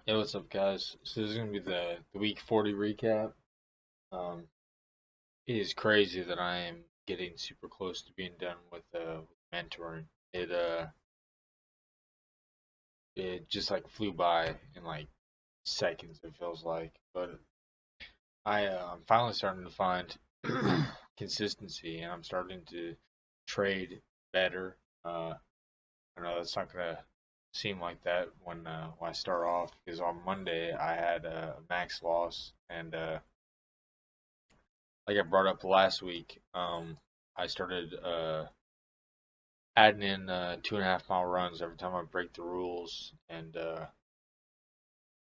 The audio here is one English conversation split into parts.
Hey, what's up, guys? So this is gonna be the week 40 recap. Um, it is crazy that I am getting super close to being done with mentoring. It it just like flew by in like seconds. It feels like, but I'm finally starting to find consistency, and I'm starting to trade better. I know that's not gonna seem like that when I start off because on Monday I had a max loss and like I brought up last week, I started adding in 2.5 mile runs every time I break the rules, and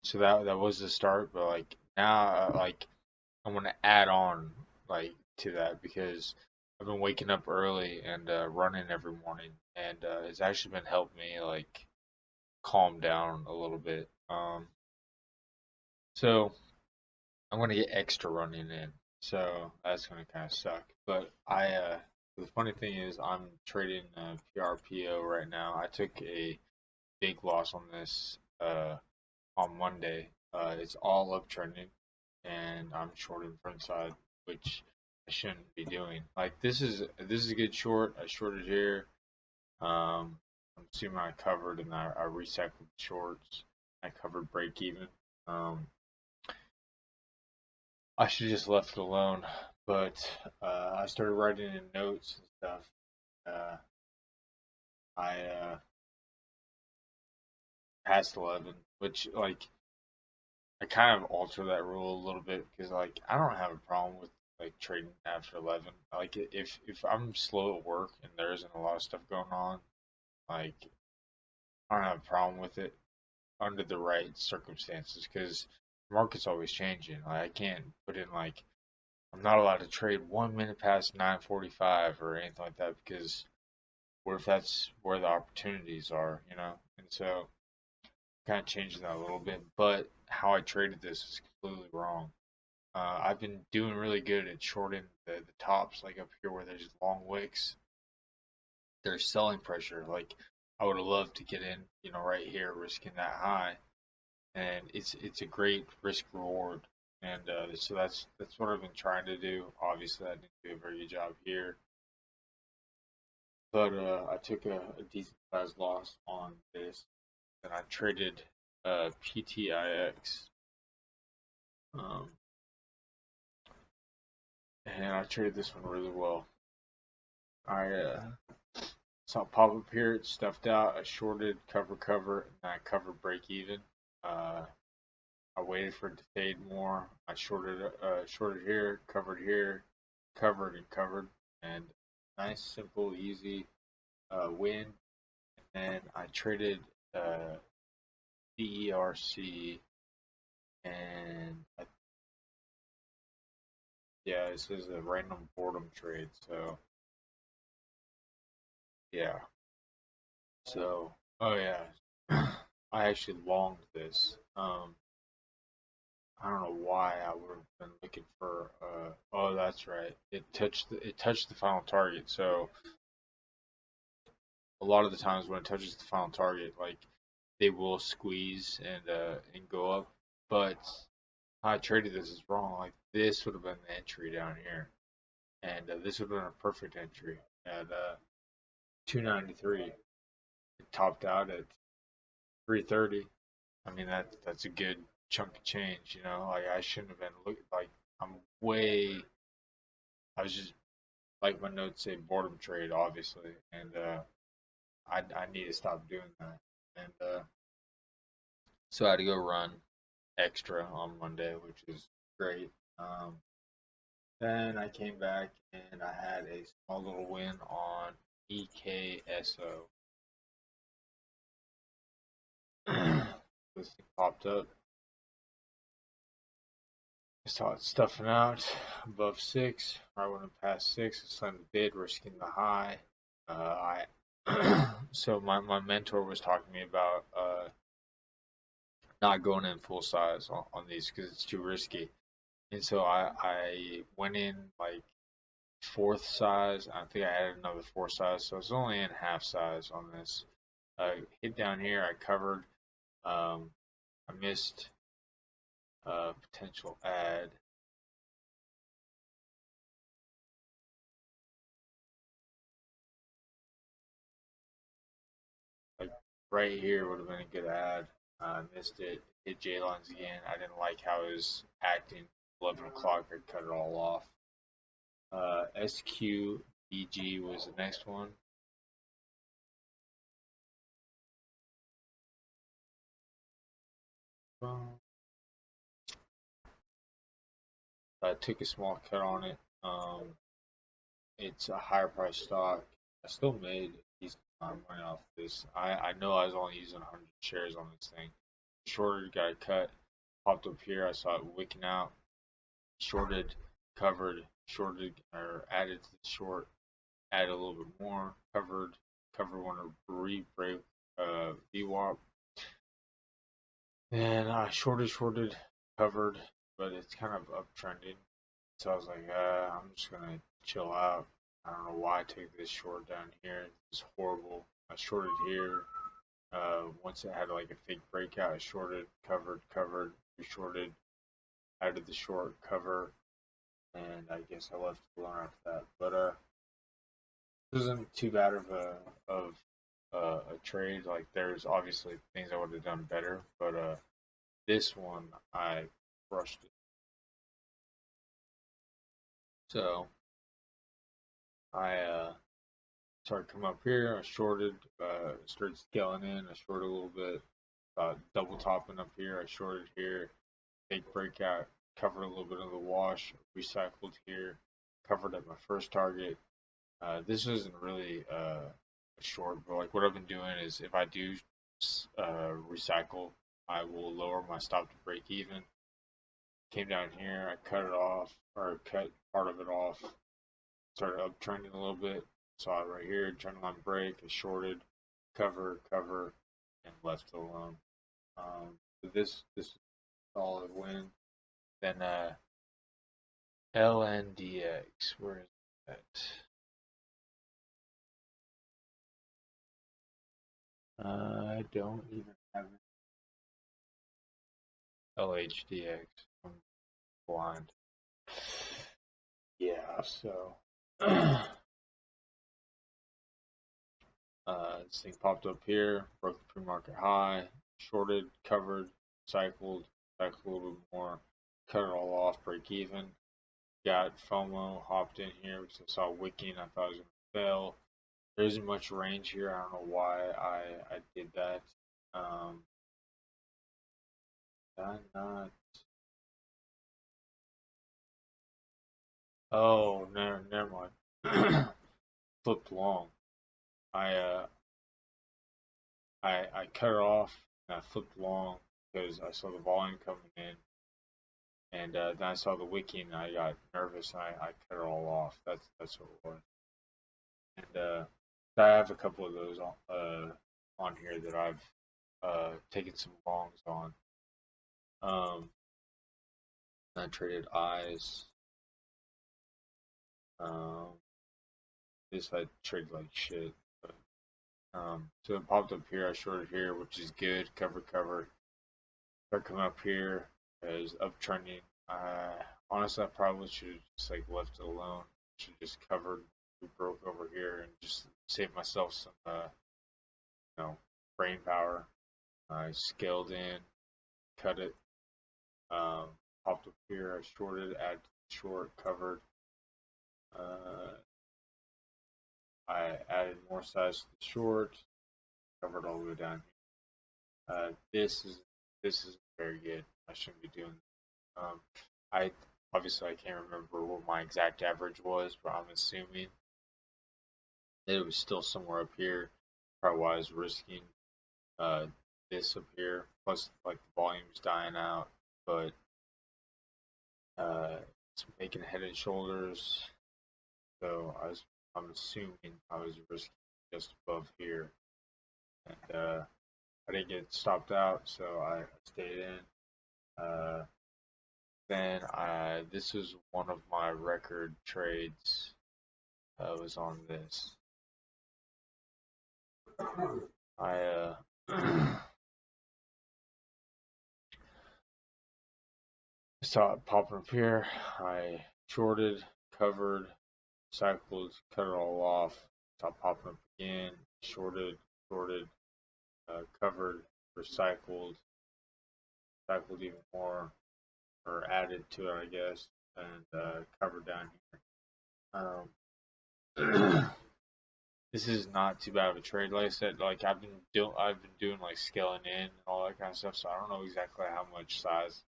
so that was the start. But like now, like I'm gonna add on like to that because I've been waking up early and running every morning, and it's actually been helping me like calm down a little bit. So I'm gonna get extra running in, so that's gonna kind of suck. But the funny thing is, I'm trading PRPO right now. I took a big loss on this on Monday. It's all uptrending, and I'm shorting front side, which I shouldn't be doing. Like this is a good short. I shorted here. I'm assuming I covered, and I recycled the shorts. I covered break even. Um, I should just left it alone, but I started writing in notes and stuff. Uh, I passed 11, which like I kind of alter that rule a little bit because like I don't have a problem with like trading after 11. Like if I'm slow at work and there isn't a lot of stuff going on, like I don't have a problem with it under the right circumstances because the market's always changing. Like I can't put in like I'm not allowed to trade 1 minute past 9:45 or anything like that because what if that's where the opportunities are, you know? And so kind of changing that a little bit, but how I traded this is completely wrong. I've been doing really good at shorting the tops, like up here where there's long wicks. There's selling pressure. Like I would have loved to get in, right here, risking that high, and it's a great risk reward. And so that's what I've been trying to do. Obviously, I didn't do a very good job here, but I took a decent sized loss on this. And I traded PTIX, um, and I traded this one really well. I saw it pop up here, it stuffed out, I shorted cover, and I covered break even. Uh, I waited for it to fade more. I shorted here, covered and covered, and nice, simple, easy win. And then I traded uh, DERC, and yeah, this is a random boredom trade. So yeah. So oh yeah, I actually longed this. I don't know why I would have been looking for. Oh, that's right. It touched the final target. So a lot of the times when it touches the final target, like they will squeeze and go up. But how I traded this is wrong. Like this would have been the entry down here, and this would have been a perfect entry at 293. It topped out at 330. I mean that's a good chunk of change, you know. Like I shouldn't have been looking like I'm way. I was just like my notes say boredom trade, obviously, and I need to stop doing that. And so I had to go run extra on Monday, which is great. Then I came back and I had a small little win on EKSO. This thing popped up. I saw it stuffing out above 6. Right when it passed 6, I slammed the bid, risking the high. So my mentor was talking to me about not going in full size on these because it's too risky. And so I went in like fourth size. I think I added another fourth size, so it's only in half size on this. Hit down here, I covered. Um, I missed a potential ad. Like right here would have been a good ad. I missed it. Hit J lines again. I didn't like how he was acting. 11 o'clock, I cut it all off. SQBG was the next one. I took a small cut on it. It's a higher price stock. I still made a decent amount of money off this. I know I was only using 100 shares on this thing. Shorted, got a cut, popped up here. I saw it wicking out. Shorted, covered, shorted, or added to the short, added a little bit more, covered, one to re-break VWAP. And I shorted, covered, but it's kind of uptrending. So I was like, I'm just gonna chill out. I don't know why I took this short down here. It's horrible. I shorted here. Once it had like a fake breakout, I shorted, covered, shorted, added the short, cover, and I guess I left it alone after that. But this isn't too bad of a trade. Like there's obviously things I would have done better, but this one I crushed it. So I started coming up here. I shorted, started scaling in. I shorted a little bit, double topping up here. I shorted here, big breakout, covered a little bit of the wash, recycled here, covered at my first target. This isn't really a short, but like what I've been doing is if I do recycle, I will lower my stop to break even. Came down here, I cut it off, or cut part of it off, started uptrending a little bit. Saw it right here, trend line break, I shorted, cover, and left it alone. This is a solid win. Then LNDX, where is that? I don't even have it. LHDX. I'm blind. Yeah, so this thing popped up here, broke the pre-market high, shorted, covered, cycled a little bit more, cut it all off, break even. Got FOMO, hopped in here because I saw wicking. I thought it was going to fail. There isn't much range here. I don't know why I did that. Did I not? Oh, never mind. Flipped long. I I cut it off and I flipped long because I saw the volume coming in, and then I saw the wicking and I got nervous and I cut it all off. That's what it was. And I have a couple of those on here that I've taken some longs on. I traded eyes. Um, this I traded like shit. But, so it popped up here. I shorted here, which is good. Cover. Start coming up here as uptrending. Honestly, I probably should have just like left it alone. Should just covered. We broke over here and just save myself some, brain power. I scaled in, cut it. Um, Popped up here. I shorted, add short, covered. Uh, I added more size to the short, covered all the way down here. This is very good. I shouldn't be doing this. I obviously I can't remember what my exact average was, but I'm assuming that it was still somewhere up here. Probably why I was risking uh, this up here. Plus, like the volume's dying out, but it's making head and shoulders. So I'm assuming I was risking just above here, and I didn't get stopped out, so I stayed in. Then this was one of my record trades. Was on this. I saw it popping up here. I shorted, covered, cycled, cut it all off. Saw it popping up again. Shorted, shorted, covered, recycled, cycled even more, or added to it, I guess, and covered down here. This is not too bad of a trade. Like I said, like I've been doing like scaling in and all that kind of stuff. So I don't know exactly how much size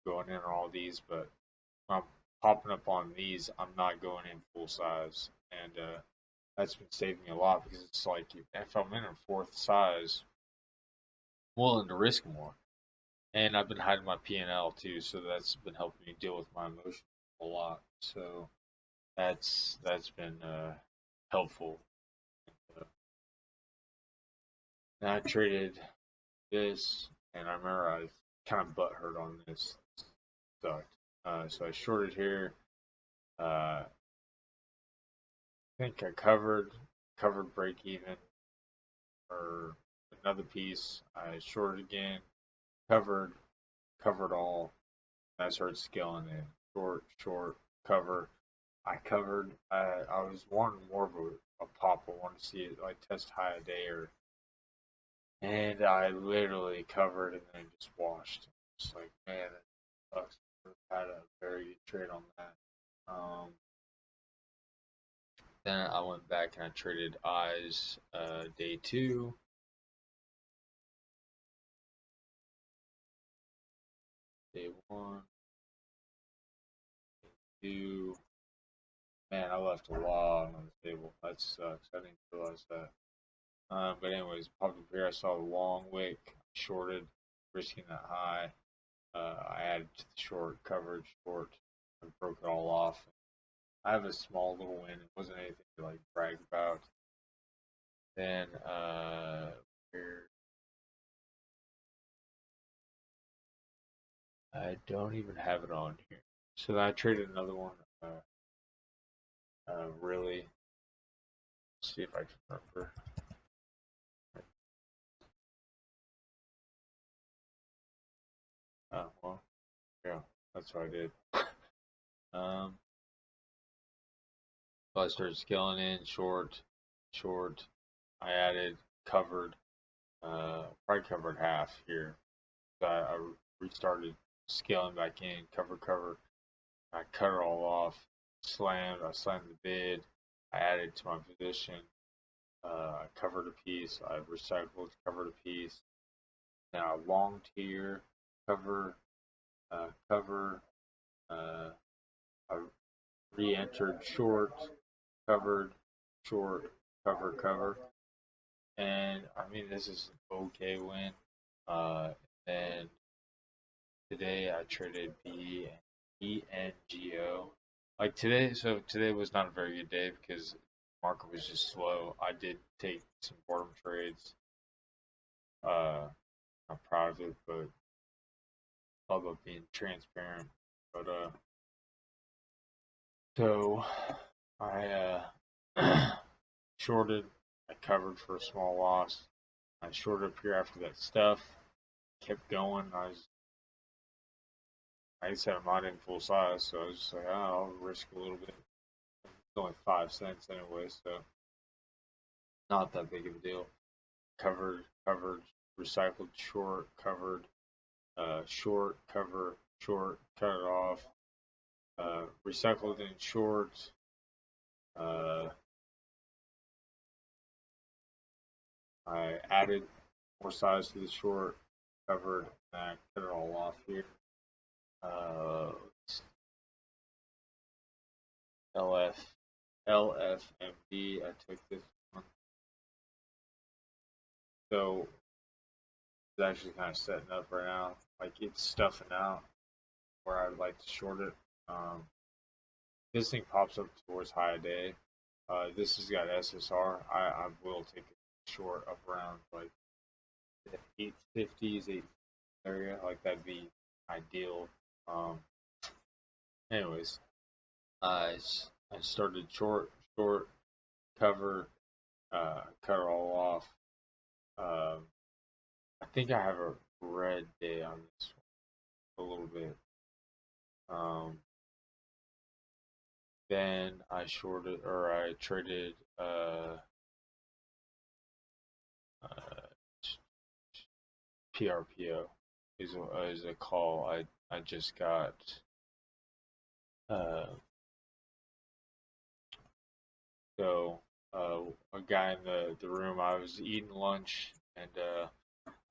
going in on all these, but when I'm popping up on these, I'm not going in full size, and that's been saving me a lot because it's like if I'm in a fourth size, I'm willing to risk more. And I've been hiding my P&L too, so that's been helping me deal with my emotions a lot. So that's been helpful. Uh, and I traded this, and I remember I was kind of butthurt on this. Sucked. So I shorted here. I think I covered break even for another piece. I shorted again, covered, covered all. And I started scaling in short, short, cover. I covered. I was wanting more of a pop. I wanted to see it like test high a day or, and I literally covered and then just washed. Just like man, that sucks. I had a very good trade on that. Then I went back and I traded eyes day two. Day one, two. Man, I left a lot on the table. That sucks. I didn't realize that. But anyways, popped up here. I saw the long wick, shorted, risking that high. I added to the short, covered short, and broke it all off. I have a small little win. It wasn't anything to like brag about. Then here I don't even have it on here. So then I traded another one. Really, see if I can remember. Well, yeah, that's what I did. Um, so I started scaling in short, short. I added covered, probably covered half here. So I restarted scaling back in, cover. I cut it all off, slammed. I slammed the bid. I added to my position. I covered a piece. I recycled, covered a piece. Now long tier, cover, cover. I re-entered short, covered, short, cover. And I mean, this is an okay win. And today I traded BNGO. Like today, so today was not a very good day because the market was just slow. I did take some bottom trades. I'm proud of it, but all about being transparent. But so I shorted. I covered for a small loss. I shorted up here after that stuff. Kept going. Like I said, I'm not in full size, so I was just like, oh, I'll risk a little bit. It's only 5 cents anyway, so not that big of a deal. Covered, recycled short, covered, short, cover, short, cut it off, recycled in short, uh, I added more size to the short, covered, and I cut it all off here. Uh, LFMD, I took this one. So it's actually kind of setting up right now. Like it's stuffing out where I would like to short it. This thing pops up towards high day. This has got SSR. I will take a short up around like the 850s, 8 area. Like that'd be ideal. Um, anyways, I started short, cover, cut it all off. Um, I think I have a red day on this one a little bit. Um, then I traded uh, PRPO is a call I just got. Uh, so a guy in the room, I was eating lunch, and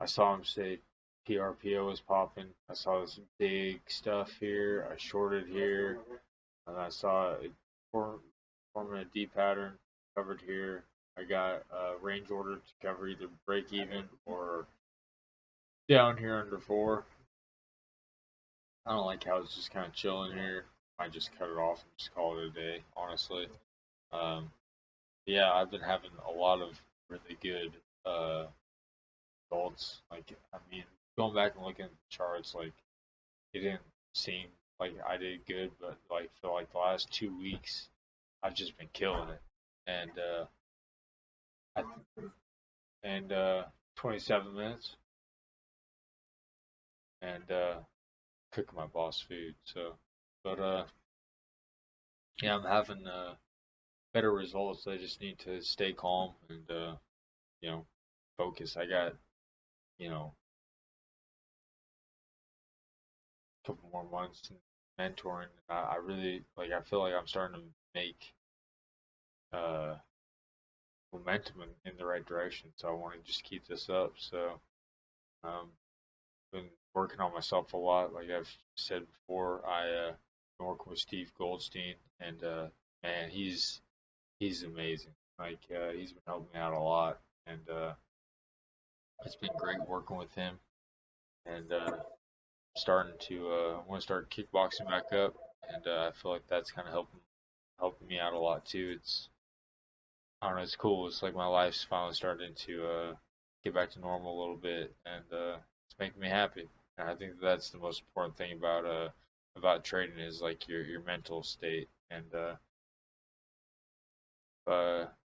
I saw him say PRPO was popping. I saw this big stuff here. I shorted here, and I saw it forming a D pattern covered here. I got a range order to cover either break even or down here under four. I don't like how it's just kind of chilling here. I just cut it off and just call it a day, honestly. Um, yeah, I've been having a lot of really good results. Like, I mean, going back and looking at the charts, like, it didn't seem like I did good, but like for like the last 2 weeks, I've just been killing it. And I, and 27 minutes, and cooking my boss food. So, but yeah, I'm having better results. I just need to stay calm and you know, focus. I got, you know, a couple more months in mentoring. I really like. I feel like I'm starting to make uh momentum in the right direction. So I want to just keep this up. So um, been working on myself a lot. Like I've said before, been working with Steve Goldstein, and man, he's amazing. Like he's been helping me out a lot, and it's been great working with him. And starting to want to start kickboxing back up, and I feel like that's kind of helping me out a lot too. It's I don't know, it's cool. It's like my life's finally starting to get back to normal a little bit, and it's making me happy. And I think that's the most important thing about trading is like your mental state, and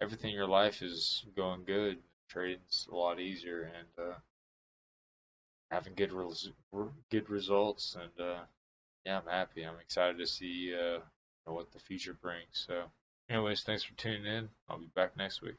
everything in your life is going good. Trading's a lot easier, and having good results, and yeah, I'm happy. I'm excited to see what the future brings. So, anyways, thanks for tuning in. I'll be back next week.